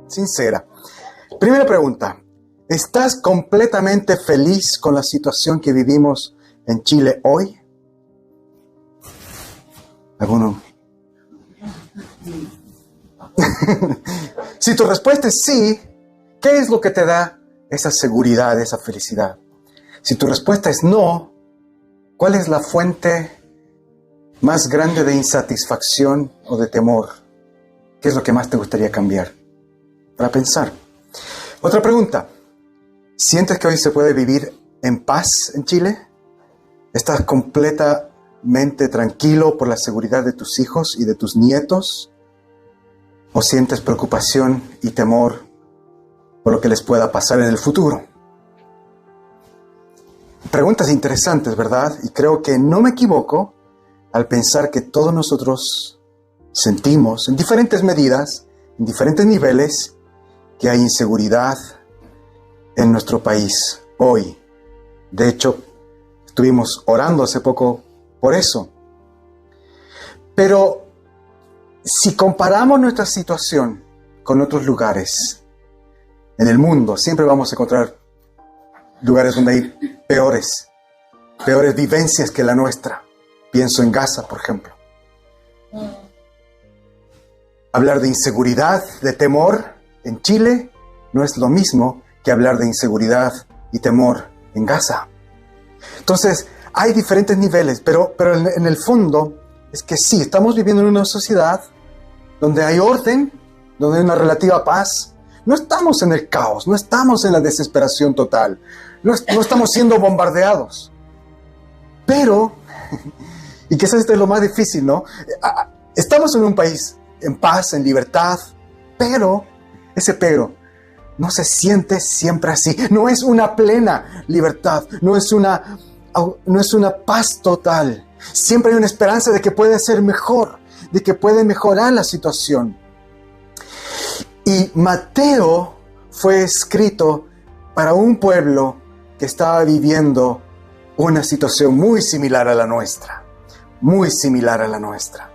sincera. Primera pregunta. ¿Estás completamente feliz con la situación que vivimos en Chile hoy? ¿Alguno? Si tu respuesta es sí, ¿qué es lo que te da esa seguridad, esa felicidad? Si tu respuesta es no, ¿cuál es la fuente más grande de insatisfacción o de temor? ¿Qué es lo que más te gustaría cambiar? Para pensar. Otra pregunta. ¿Sientes que hoy se puede vivir en paz en Chile? ¿Estás completamente tranquilo por la seguridad de tus hijos y de tus nietos? ¿O sientes preocupación y temor por lo que les pueda pasar en el futuro? Preguntas interesantes, ¿verdad? Y creo que no me equivoco al pensar que todos nosotros sentimos, en diferentes medidas, en diferentes niveles, que hay inseguridad en nuestro país hoy. De hecho, estuvimos orando hace poco por eso. Pero si comparamos nuestra situación con otros lugares en el mundo, siempre vamos a encontrar lugares donde hay peores vivencias que la nuestra. Pienso en Gaza, por ejemplo. Hablar de inseguridad, de temor en Chile no es lo mismo que hablar de inseguridad y temor en Gaza. Entonces, hay diferentes niveles, pero en el fondo es que sí, estamos viviendo en una sociedad donde hay orden, donde hay una relativa paz. No estamos en el caos, no estamos en la desesperación total, no estamos siendo bombardeados. Pero, y quizás esto es lo más difícil, ¿no? Estamos en un país en paz, en libertad, pero, ese pero, no se siente siempre así. No es una plena libertad, no es una paz total. Siempre hay una esperanza de que puede ser mejor, de que puede mejorar la situación. Y Mateo fue escrito para un pueblo que estaba viviendo una situación muy similar a la nuestra. Muy similar a la nuestra.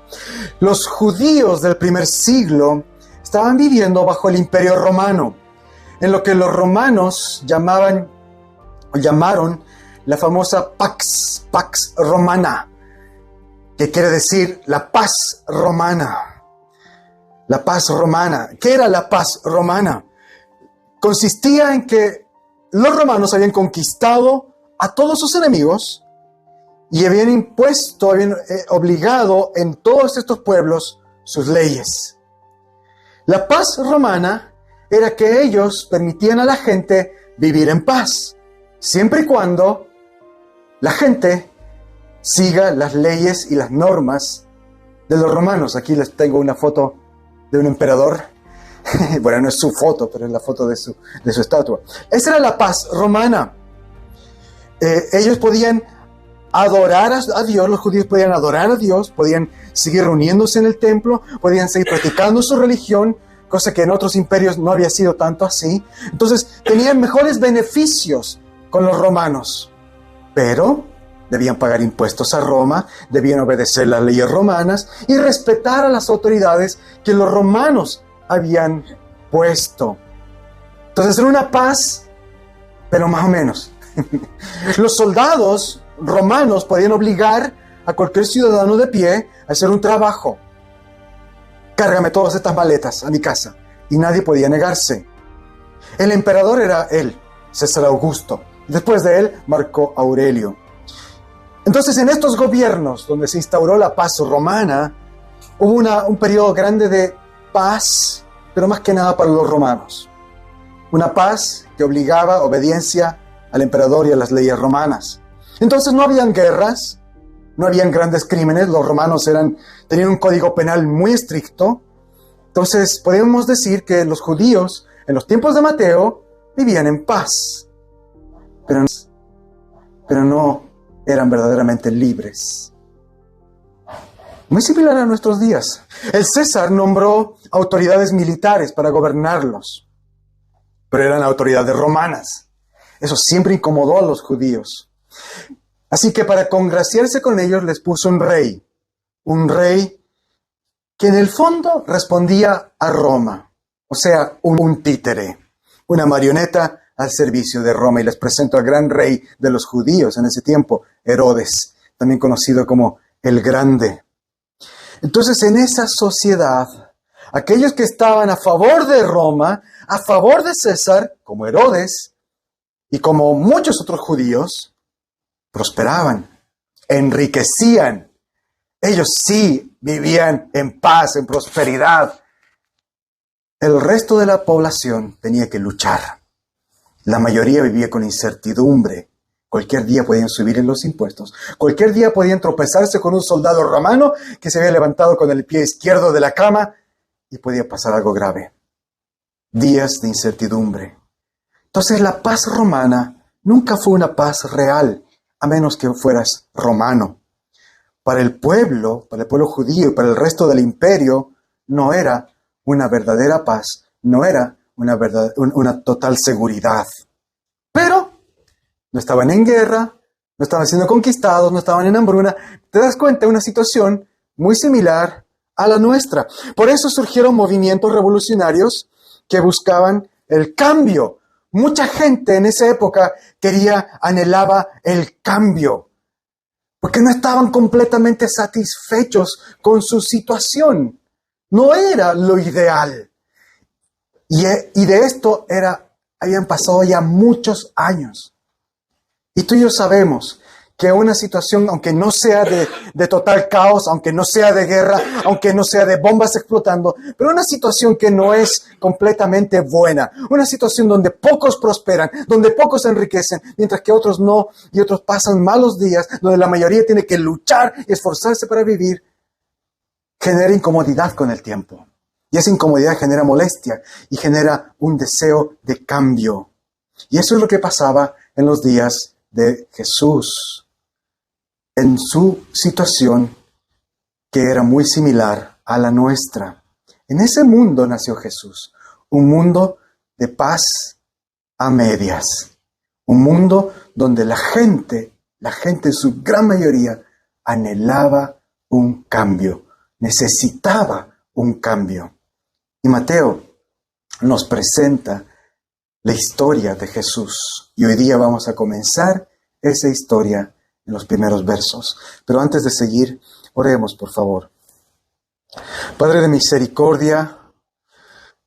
Los judíos del primer siglo estaban viviendo bajo el Imperio Romano, en lo que los romanos llamaron la famosa Pax Romana, que quiere decir la paz romana. La paz romana. ¿Qué era la paz romana? Consistía en que los romanos habían conquistado a todos sus enemigos y habían impuesto, habían obligado en todos estos pueblos sus leyes. La paz romana era que ellos permitían a la gente vivir en paz, siempre y cuando la gente siga las leyes y las normas de los romanos. Aquí les tengo una foto de un emperador. Bueno, no es su foto, pero es la foto de su estatua. Esa era la paz romana. Ellos podían adorar a Dios, los judíos podían adorar a Dios, podían seguir reuniéndose en el templo, podían seguir practicando su religión, cosa que en otros imperios no había sido tanto así. Entonces, tenían mejores beneficios con los romanos, pero debían pagar impuestos a Roma, debían obedecer las leyes romanas y respetar a las autoridades que los romanos habían puesto. Entonces, era una paz, pero más o menos. Los soldados romanos podían obligar a cualquier ciudadano de pie a hacer un trabajo. Cárgame todas estas maletas a mi casa. Y nadie podía negarse. El emperador era él, César Augusto. Después de él, Marco Aurelio. Entonces, en estos gobiernos donde se instauró la paz romana, hubo un periodo grande de paz, pero más que nada para los romanos. Una paz que obligaba obediencia al emperador y a las leyes romanas. Entonces no habían guerras, no habían grandes crímenes, los romanos tenían un código penal muy estricto. Entonces podemos decir que los judíos en los tiempos de Mateo vivían en paz, pero no eran verdaderamente libres. Muy similar a nuestros días. El César nombró autoridades militares para gobernarlos, pero eran autoridades romanas. Eso siempre incomodó a los judíos. Así que para congraciarse con ellos les puso un rey que en el fondo respondía a Roma, o sea, un títere, una marioneta al servicio de Roma. Y les presento al gran rey de los judíos en ese tiempo, Herodes, también conocido como el Grande. Entonces, en esa sociedad, aquellos que estaban a favor de Roma, a favor de César, como Herodes, y como muchos otros judíos, prosperaban, enriquecían. Ellos sí vivían en paz, en prosperidad. El resto de la población tenía que luchar. La mayoría vivía con incertidumbre. Cualquier día podían subir en los impuestos. Cualquier día podían tropezarse con un soldado romano que se había levantado con el pie izquierdo de la cama y podía pasar algo grave. Días de incertidumbre. Entonces la paz romana nunca fue una paz real, a menos que fueras romano. Para el pueblo judío y para el resto del imperio, no era una verdadera paz, no era una total seguridad. Pero no estaban en guerra, no estaban siendo conquistados, no estaban en hambruna. Te das cuenta, una situación muy similar a la nuestra. Por eso surgieron movimientos revolucionarios que buscaban el cambio. Mucha gente en esa época anhelaba el cambio, porque no estaban completamente satisfechos con su situación. No era lo ideal. Y de esto habían pasado ya muchos años. Y tú y yo sabemos que una situación, aunque no sea de total caos, aunque no sea de guerra, aunque no sea de bombas explotando, pero una situación que no es completamente buena, una situación donde pocos prosperan, donde pocos se enriquecen, mientras que otros no, y otros pasan malos días, donde la mayoría tiene que luchar y esforzarse para vivir, genera incomodidad con el tiempo. Y esa incomodidad genera molestia y genera un deseo de cambio. Y eso es lo que pasaba en los días de Jesús, en su situación que era muy similar a la nuestra. En ese mundo nació Jesús, un mundo de paz a medias, un mundo donde la gente en su gran mayoría anhelaba un cambio, necesitaba un cambio. Y Mateo nos presenta la historia de Jesús. Y hoy día vamos a comenzar esa historia en los primeros versos. Pero antes de seguir, oremos, por favor. Padre de misericordia,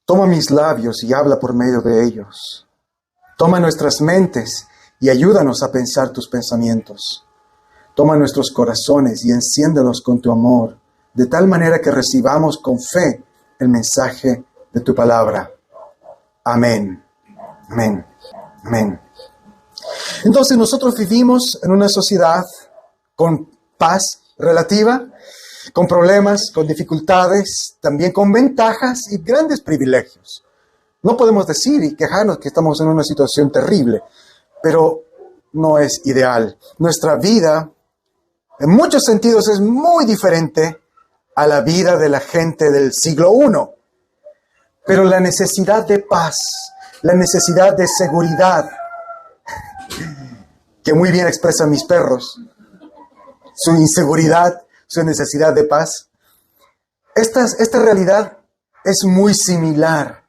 toma mis labios y habla por medio de ellos. Toma nuestras mentes y ayúdanos a pensar tus pensamientos. Toma nuestros corazones y enciéndelos con tu amor, de tal manera que recibamos con fe el mensaje de tu palabra. Amén. Amén. Amén. Entonces nosotros vivimos en una sociedad con paz relativa, con problemas, con dificultades, también con ventajas y grandes privilegios. No podemos decir y quejarnos que estamos en una situación terrible, pero no es ideal. Nuestra vida, en muchos sentidos, es muy diferente a la vida de la gente del siglo I. Pero la necesidad de paz, la necesidad de seguridad, que muy bien expresan mis perros, su inseguridad, su necesidad de paz, esta realidad es muy similar,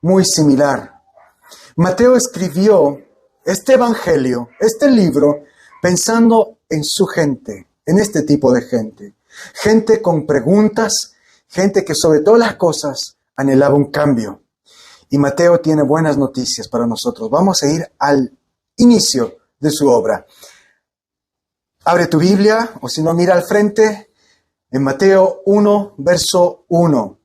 muy similar. Mateo escribió este evangelio, este libro, pensando en su gente, en este tipo de gente. Gente con preguntas, gente que sobre todas las cosas anhelaba un cambio. Y Mateo tiene buenas noticias para nosotros. Vamos a ir al inicio de su obra. Abre tu Biblia, o si no, mira al frente, en Mateo 1, verso 1.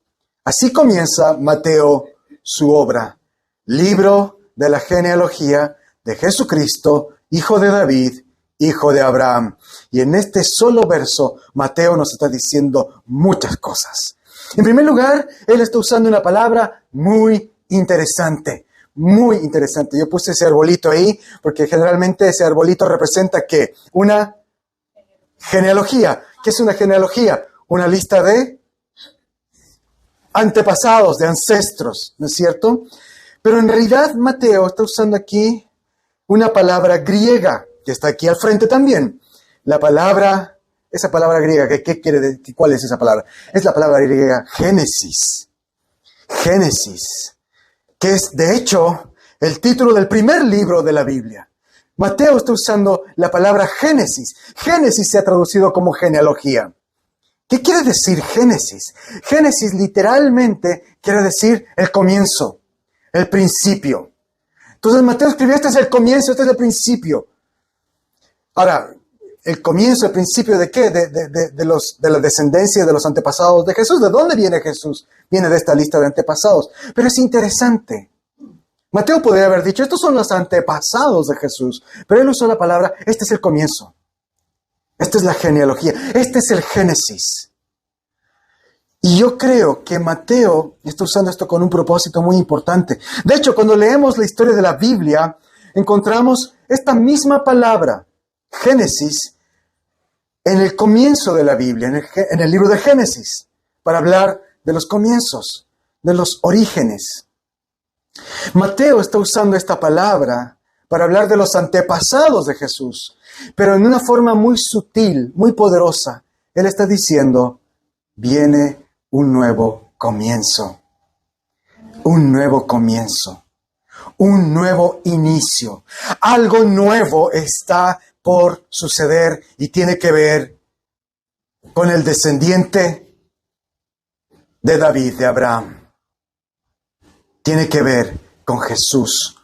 Así comienza Mateo su obra. Libro de la genealogía de Jesucristo, hijo de David, hijo de Abraham. Y en este solo verso, Mateo nos está diciendo muchas cosas. En primer lugar, él está usando una palabra muy interesante, muy interesante. Yo puse ese arbolito ahí porque generalmente ese arbolito representa ¿qué? Una genealogía. ¿Qué es una genealogía? Una lista de antepasados, de ancestros, ¿no es cierto? Pero en realidad Mateo está usando aquí una palabra griega, que está aquí al frente también. Esa palabra griega, ¿qué quiere decir? ¿Cuál es esa palabra? Es la palabra griega Génesis. Génesis, que es de hecho el título del primer libro de la Biblia. Mateo está usando la palabra Génesis. Génesis se ha traducido como genealogía. ¿Qué quiere decir Génesis? Génesis literalmente quiere decir el comienzo, el principio. Entonces Mateo escribió, este es el comienzo, este es el principio. Ahora, ¿el comienzo, el principio de qué? De la descendencia de los antepasados de Jesús. ¿De dónde viene Jesús? Viene de esta lista de antepasados. Pero es interesante. Mateo podría haber dicho, estos son los antepasados de Jesús. Pero él usó la palabra, este es el comienzo. Esta es la genealogía. Este es el Génesis. Y yo creo que Mateo está usando esto con un propósito muy importante. De hecho, cuando leemos la historia de la Biblia, encontramos esta misma palabra, Génesis, en el comienzo de la Biblia, en el libro de Génesis, para hablar de los comienzos, de los orígenes. Mateo está usando esta palabra para hablar de los antepasados de Jesús, pero en una forma muy sutil, muy poderosa. Él está diciendo, viene un nuevo comienzo, un nuevo comienzo, un nuevo inicio. Algo nuevo está por suceder y tiene que ver con el descendiente de David, de Abraham. Tiene que ver con Jesús.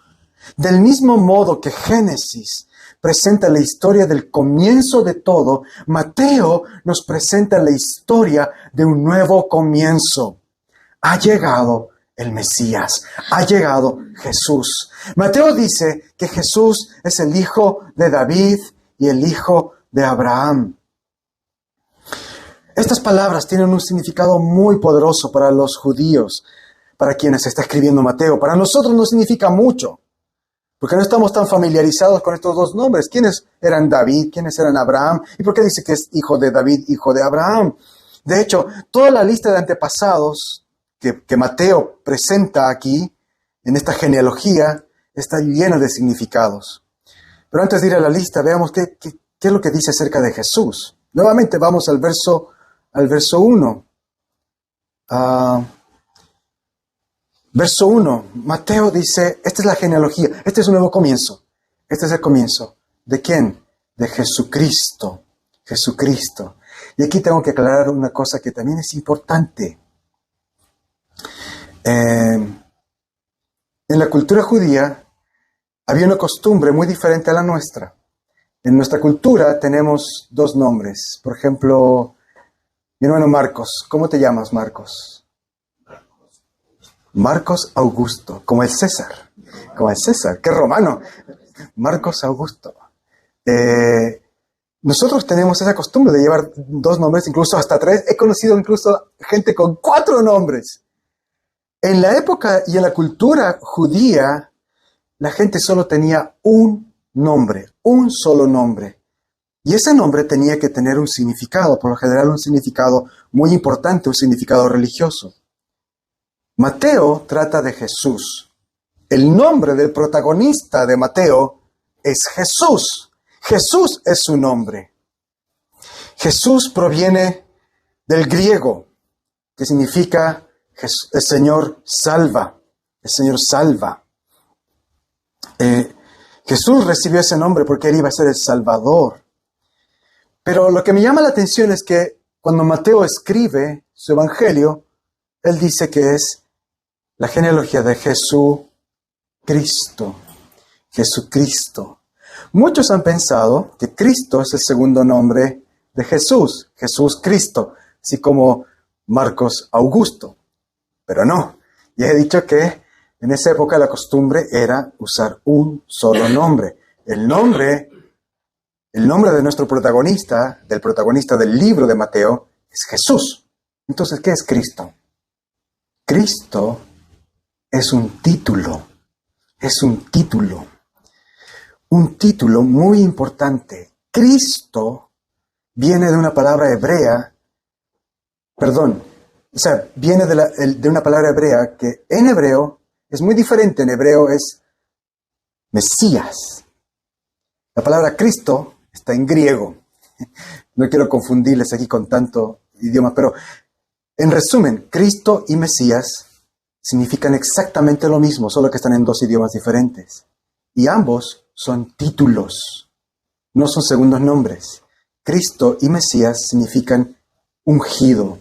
Del mismo modo que Génesis presenta la historia del comienzo de todo, Mateo nos presenta la historia de un nuevo comienzo. Ha llegado el Mesías, ha llegado Jesús. Mateo dice que Jesús es el hijo de David y el hijo de Abraham. Estas palabras tienen un significado muy poderoso para los judíos, para quienes está escribiendo Mateo. Para nosotros no significa mucho, porque no estamos tan familiarizados con estos dos nombres. ¿Quiénes eran David? ¿Quiénes eran Abraham? ¿Y por qué dice que es hijo de David, hijo de Abraham? De hecho, toda la lista de antepasados que Mateo presenta aquí, en esta genealogía, está llena de significados. Pero antes de ir a la lista, veamos qué es lo que dice acerca de Jesús. Nuevamente vamos al verso 1. Verso 1, Mateo dice, esta es la genealogía, este es un nuevo comienzo. Este es el comienzo. ¿De quién? De Jesucristo. Jesucristo. Y aquí tengo que aclarar una cosa que también es importante. En la cultura judía había una costumbre muy diferente a la nuestra. En nuestra cultura tenemos dos nombres. Por ejemplo, mi hermano Marcos. ¿Cómo te llamas, Marcos? Marcos Augusto, como el César, qué romano, Marcos Augusto. Nosotros tenemos esa costumbre de llevar dos nombres, incluso hasta tres. He conocido incluso gente con 4 nombres. En la época y en la cultura judía, la gente solo tenía un nombre, un solo nombre. Y ese nombre tenía que tener un significado, por lo general un significado muy importante, un significado religioso. Mateo trata de Jesús. El nombre del protagonista de Mateo es Jesús. Jesús es su nombre. Jesús proviene del griego, que significa el Señor salva. El Señor salva. Jesús recibió ese nombre porque él iba a ser el Salvador. Pero lo que me llama la atención es que cuando Mateo escribe su evangelio, él dice que es la genealogía de Jesucristo. Jesucristo. Muchos han pensado que Cristo es el segundo nombre de Jesús. Jesús Cristo. Así como Marcos Augusto. Pero no. Ya he dicho que en esa época la costumbre era usar un solo nombre. El nombre de nuestro protagonista, del protagonista del libro de Mateo, es Jesús. Entonces, ¿qué es Cristo? Cristo es un título muy importante. Cristo viene de una palabra hebrea, viene de una palabra hebrea que en hebreo es muy diferente. En hebreo es Mesías. La palabra Cristo está en griego. No quiero confundirles aquí con tanto idioma, pero en resumen, Cristo y Mesías significan exactamente lo mismo, solo que están en dos idiomas diferentes. Y ambos son títulos, no son segundos nombres. Cristo y Mesías significan ungido,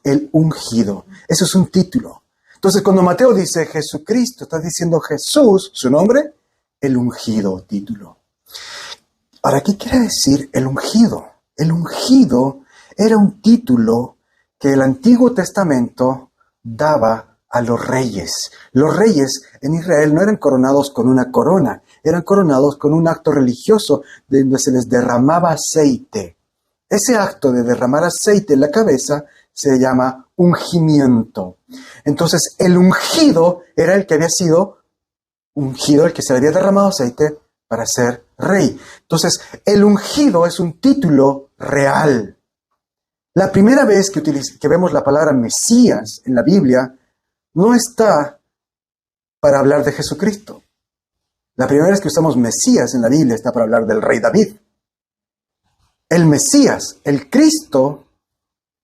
el ungido. Eso es un título. Entonces, cuando Mateo dice Jesucristo, está diciendo Jesús, su nombre, el ungido, título. Ahora, ¿qué quiere decir el ungido? El ungido era un título que el Antiguo Testamento daba a los reyes. Los reyes en Israel no eran coronados con una corona, eran coronados con un acto religioso donde se les derramaba aceite. Ese acto de derramar aceite en la cabeza se llama ungimiento. Entonces, el ungido era el que había sido ungido, el que se le había derramado aceite para ser rey. Entonces, el ungido es un título real. La primera vez que vemos la palabra Mesías en la Biblia, no está para hablar de Jesucristo. La primera vez que usamos Mesías en la Biblia está para hablar del rey David. El Mesías, el Cristo,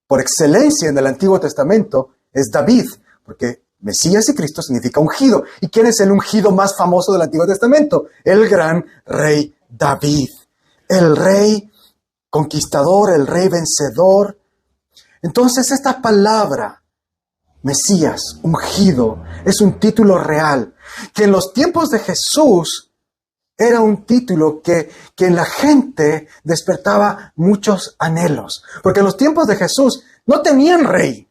por excelencia en el Antiguo Testamento, es David, porque Mesías y Cristo significa ungido. ¿Y quién es el ungido más famoso del Antiguo Testamento? El gran rey David, el rey conquistador, el rey vencedor. Entonces esta palabra, Mesías, ungido, es un título real, que en los tiempos de Jesús era un título que en la gente despertaba muchos anhelos. Porque en los tiempos de Jesús no tenían rey.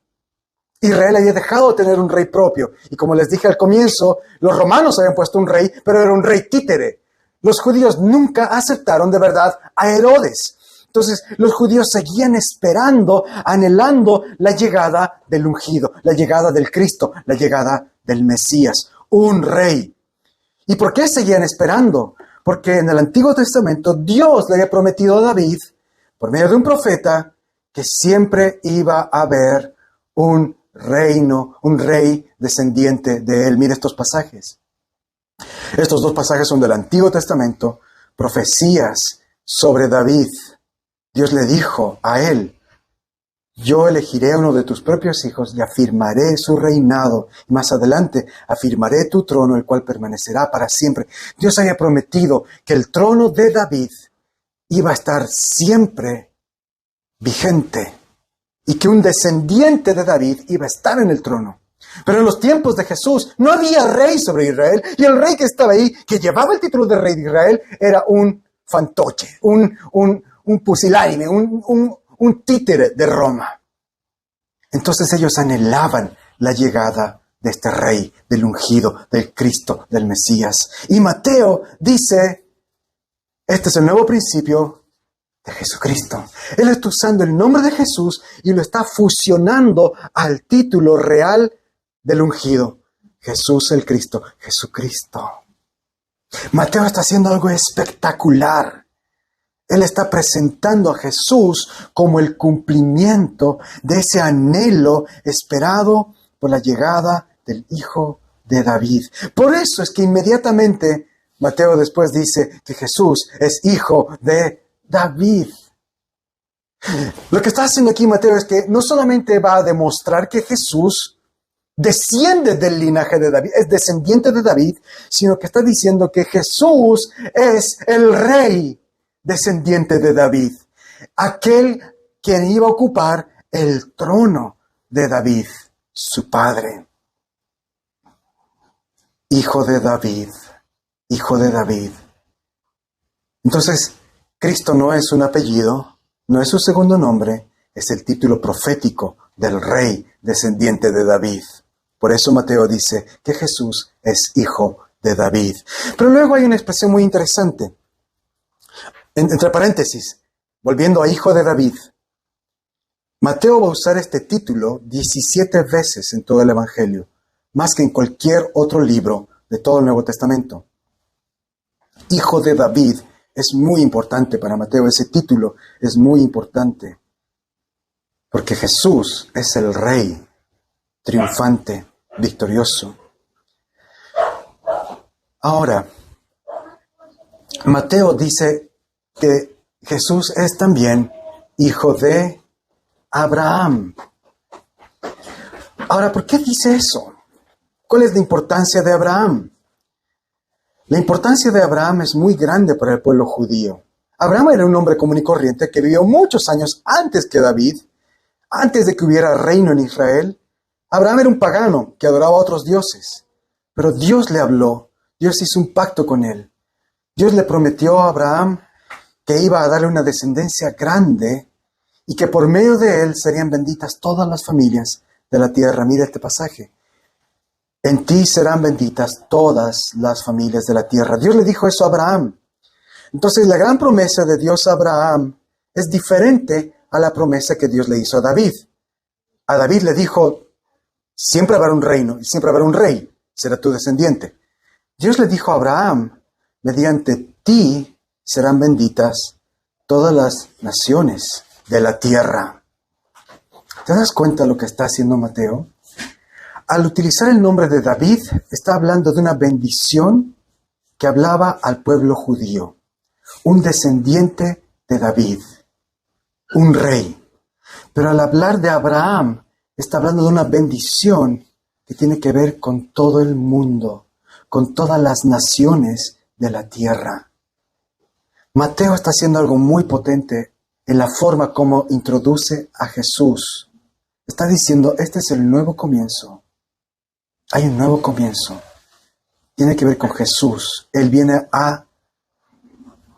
Israel había dejado de tener un rey propio. Y como les dije al comienzo, los romanos habían puesto un rey, pero era un rey títere. Los judíos nunca aceptaron de verdad a Herodes. Entonces, los judíos seguían esperando, anhelando la llegada del ungido, la llegada del Cristo, la llegada del Mesías, un rey. ¿Y por qué seguían esperando? Porque en el Antiguo Testamento Dios le había prometido a David, por medio de un profeta, que siempre iba a haber un reino, un rey descendiente de él. Mira estos pasajes. Estos dos pasajes son del Antiguo Testamento, profecías sobre David. Dios le dijo a él: yo elegiré a uno de tus propios hijos y afirmaré su reinado. Y más adelante, afirmaré tu trono, el cual permanecerá para siempre. Dios había prometido que el trono de David iba a estar siempre vigente y que un descendiente de David iba a estar en el trono. Pero en los tiempos de Jesús no había rey sobre Israel, y el rey que estaba ahí, que llevaba el título de rey de Israel, era un fantoche, un pusilánime, un títere de Roma. Entonces ellos anhelaban la llegada de este rey, del ungido, del Cristo, del Mesías. Y Mateo dice, este es el nuevo principio de Jesucristo. Él está usando el nombre de Jesús y lo está fusionando al título real del ungido. Jesús el Cristo, Jesucristo. Mateo está haciendo algo espectacular. Él está presentando a Jesús como el cumplimiento de ese anhelo esperado por la llegada del Hijo de David. Por eso es que inmediatamente Mateo después dice que Jesús es hijo de David. Lo que está haciendo aquí Mateo es que no solamente va a demostrar que Jesús desciende del linaje de David, es descendiente de David, sino que está diciendo que Jesús es el rey descendiente de David, aquel quien iba a ocupar el trono de David, su padre. Hijo de David, hijo de David. Entonces, Cristo no es un apellido, no es su segundo nombre, es el título profético del rey descendiente de David. Por eso Mateo dice que Jesús es hijo de David. Pero luego hay una expresión muy interesante. Entre paréntesis, volviendo a hijo de David, Mateo va a usar este título 17 veces en todo el Evangelio, más que en cualquier otro libro de todo el Nuevo Testamento. Hijo de David es muy importante para Mateo, ese título es muy importante, porque Jesús es el Rey triunfante, victorioso. Ahora, Mateo dice que Jesús es también hijo de Abraham. Ahora, ¿por qué dice eso? ¿Cuál es la importancia de Abraham? La importancia de Abraham es muy grande para el pueblo judío. Abraham era un hombre común y corriente que vivió muchos años antes que David, antes de que hubiera reino en Israel. Abraham era un pagano que adoraba a otros dioses, pero Dios le habló, Dios hizo un pacto con él. Dios le prometió a Abraham que iba a darle una descendencia grande y que por medio de él serían benditas todas las familias de la tierra. Mira este pasaje. En ti serán benditas todas las familias de la tierra. Dios le dijo eso a Abraham. Entonces la gran promesa de Dios a Abraham es diferente a la promesa que Dios le hizo a David. A David le dijo, siempre habrá un reino y siempre habrá un rey, será tu descendiente. Dios le dijo a Abraham, mediante ti serán benditas todas las naciones de la tierra. ¿Te das cuenta lo que está haciendo Mateo? Al utilizar el nombre de David, está hablando de una bendición que hablaba al pueblo judío. Un descendiente de David, un rey. Pero al hablar de Abraham, está hablando de una bendición que tiene que ver con todo el mundo, con todas las naciones de la tierra. Mateo está haciendo algo muy potente en la forma como introduce a Jesús. Está diciendo, este es el nuevo comienzo. Hay un nuevo comienzo. Tiene que ver con Jesús. Él viene a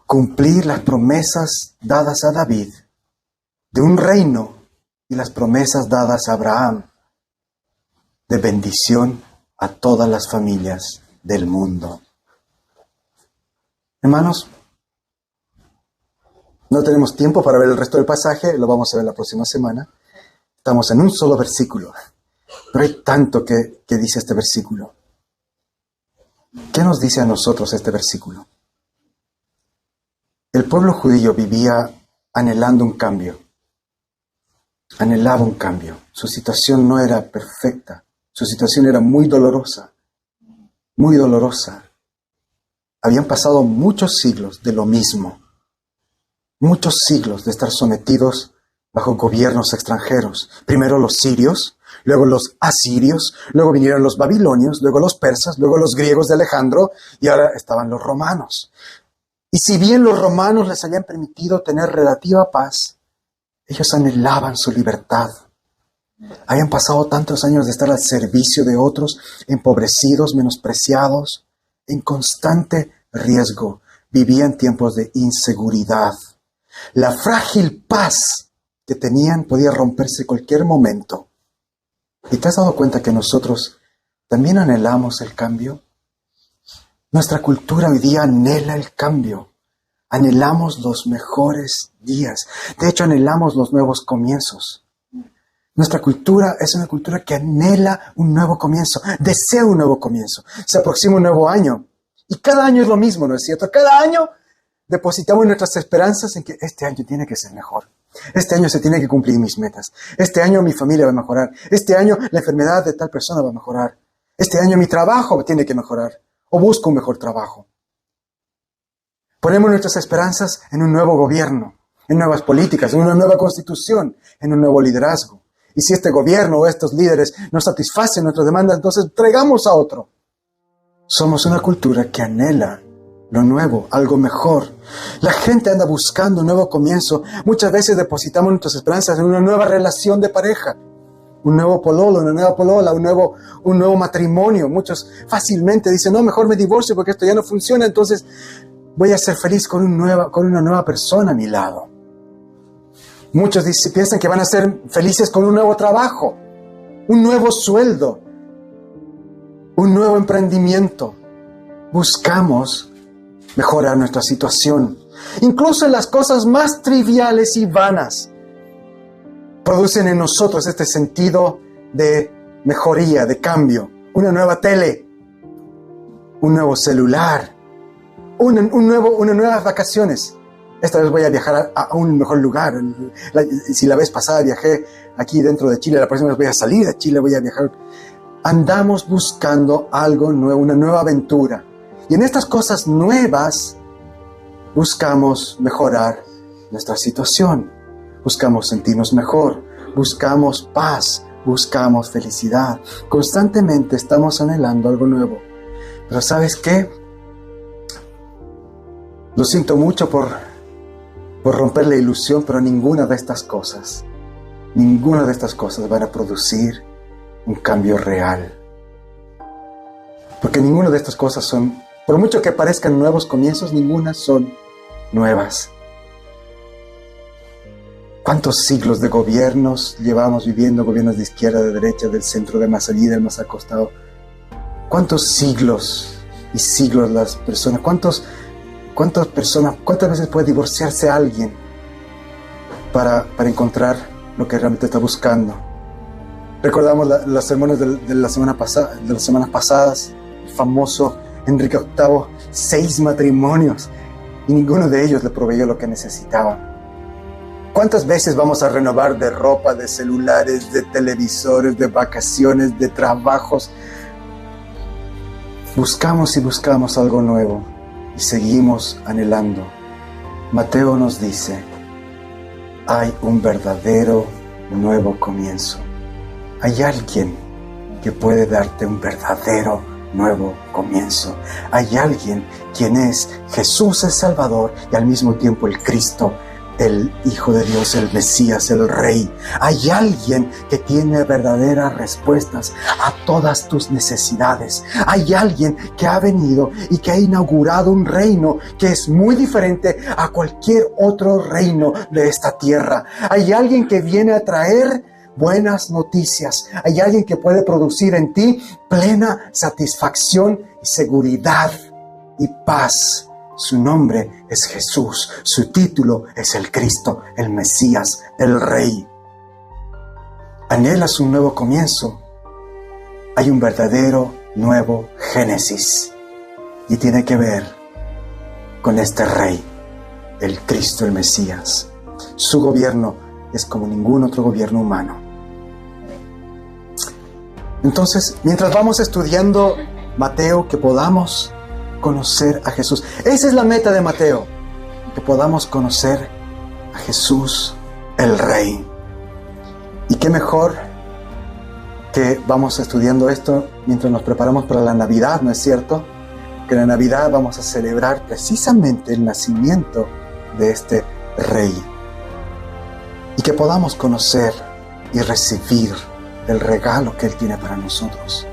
cumplir las promesas dadas a David de un reino y las promesas dadas a Abraham de bendición a todas las familias del mundo. Hermanos, no tenemos tiempo para ver el resto del pasaje, lo vamos a ver la próxima semana. Estamos en un solo versículo, pero hay tanto que dice este versículo. ¿Qué nos dice a nosotros este versículo? El pueblo judío vivía anhelando un cambio. Anhelaba un cambio. Su situación no era perfecta. Su situación era muy dolorosa. Muy dolorosa. Habían pasado muchos siglos de lo mismo. Muchos siglos de estar sometidos bajo gobiernos extranjeros. Primero los sirios, luego los asirios, luego vinieron los babilonios, luego los persas, luego los griegos de Alejandro y ahora estaban los romanos. Y si bien los romanos les habían permitido tener relativa paz, ellos anhelaban su libertad. Habían pasado tantos años de estar al servicio de otros, empobrecidos, menospreciados, en constante riesgo. Vivían tiempos de inseguridad. La frágil paz que tenían podía romperse en cualquier momento. ¿Y te has dado cuenta que nosotros también anhelamos el cambio? Nuestra cultura hoy día anhela el cambio. Anhelamos los mejores días. De hecho, anhelamos los nuevos comienzos. Nuestra cultura es una cultura que anhela un nuevo comienzo, desea un nuevo comienzo. Se aproxima un nuevo año. Y cada año es lo mismo, ¿no es cierto? Cada año depositamos nuestras esperanzas en que este año tiene que ser mejor. Este año se tiene que cumplir mis metas. Este año mi familia va a mejorar. Este año la enfermedad de tal persona va a mejorar. Este año mi trabajo tiene que mejorar. O busco un mejor trabajo. Ponemos nuestras esperanzas en un nuevo gobierno, en nuevas políticas, en una nueva constitución, en un nuevo liderazgo. Y si este gobierno o estos líderes no satisfacen nuestras demandas, entonces traigamos a otro. Somos una cultura que anhela lo nuevo, algo mejor. La gente anda buscando un nuevo comienzo. Muchas veces depositamos nuestras esperanzas en una nueva relación de pareja. Un nuevo pololo, una nueva polola, un nuevo matrimonio. Muchos fácilmente dicen, no, mejor me divorcio porque esto ya no funciona, entonces voy a ser feliz con una nueva persona a mi lado. Muchos piensan que van a ser felices con un nuevo trabajo, un nuevo sueldo, un nuevo emprendimiento. Buscamos mejorar nuestra situación. Incluso en las cosas más triviales y vanas, producen en nosotros este sentido de mejoría, de cambio. Una nueva tele, un nuevo celular, unas nuevas vacaciones. Esta vez voy a viajar a un mejor lugar. Si la vez pasada viajé aquí dentro de Chile, la próxima vez voy a salir de Chile, voy a viajar. Andamos buscando algo nuevo, una nueva aventura. Y en estas cosas nuevas buscamos mejorar nuestra situación. Buscamos sentirnos mejor. Buscamos paz. buscamos felicidad. Constantemente estamos anhelando algo nuevo. Pero ¿sabes qué? Lo siento mucho por romper la ilusión, pero ninguna de estas cosas van a producir un cambio real. Porque ninguna de estas cosas son, por mucho que parezcan nuevos comienzos, ninguna son nuevas. ¿Cuántos siglos de gobiernos llevamos viviendo? Gobiernos de izquierda, de derecha, del centro, de más allí, del más acostado. ¿Cuántos siglos y siglos las personas? ¿Cuántas veces puede divorciarse alguien para encontrar lo que realmente está buscando? Recordamos los sermones de las semanas pasadas, el famoso Enrique VIII, 6 matrimonios, y ninguno de ellos le proveyó lo que necesitaba. ¿Cuántas veces vamos a renovar de ropa, de celulares, de televisores, de vacaciones, de trabajos? Buscamos y buscamos algo nuevo y seguimos anhelando. Mateo nos dice, hay un verdadero nuevo comienzo. Hay alguien que puede darte un verdadero nuevo comienzo. Hay alguien quien es Jesús el Salvador y al mismo tiempo el Cristo, el Hijo de Dios, el Mesías, el Rey. Hay alguien que tiene verdaderas respuestas a todas tus necesidades. Hay alguien que ha venido y que ha inaugurado un reino que es muy diferente a cualquier otro reino de esta tierra. Hay alguien que viene a traer buenas noticias. Hay alguien que puede producir en ti plena satisfacción y seguridad y paz. Su nombre es Jesús. Su título es el Cristo, el Mesías, el Rey. ¿Anhelas un nuevo comienzo? Hay un verdadero nuevo Génesis. Y tiene que ver con este Rey, el Cristo, el Mesías. Su gobierno es como ningún otro gobierno humano. Entonces, mientras vamos estudiando Mateo, que podamos conocer a Jesús. Esa es la meta de Mateo, que podamos conocer a Jesús, el Rey. Y qué mejor que vamos estudiando esto mientras nos preparamos para la Navidad, ¿no es cierto? Que en la Navidad vamos a celebrar precisamente el nacimiento de este Rey. Y que podamos conocer y recibir el regalo que Él tiene para nosotros.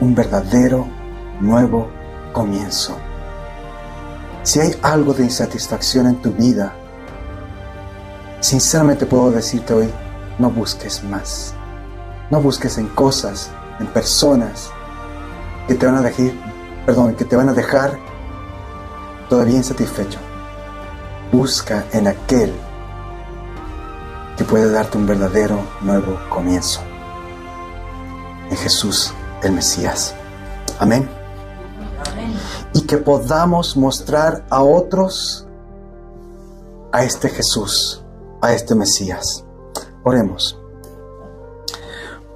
Un verdadero nuevo comienzo. Si hay algo de insatisfacción en tu vida, sinceramente puedo decirte hoy, no busques más. No busques en cosas, en personas que te van a dejar todavía insatisfecho. Busca en aquel que puede darte un verdadero nuevo comienzo. En Jesús, el Mesías. Amén. Y que podamos mostrar a otros a este Jesús, a este Mesías. Oremos.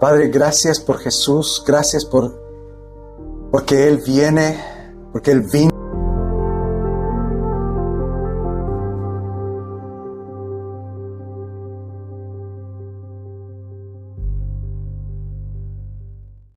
Padre, gracias por Jesús, gracias porque Él vino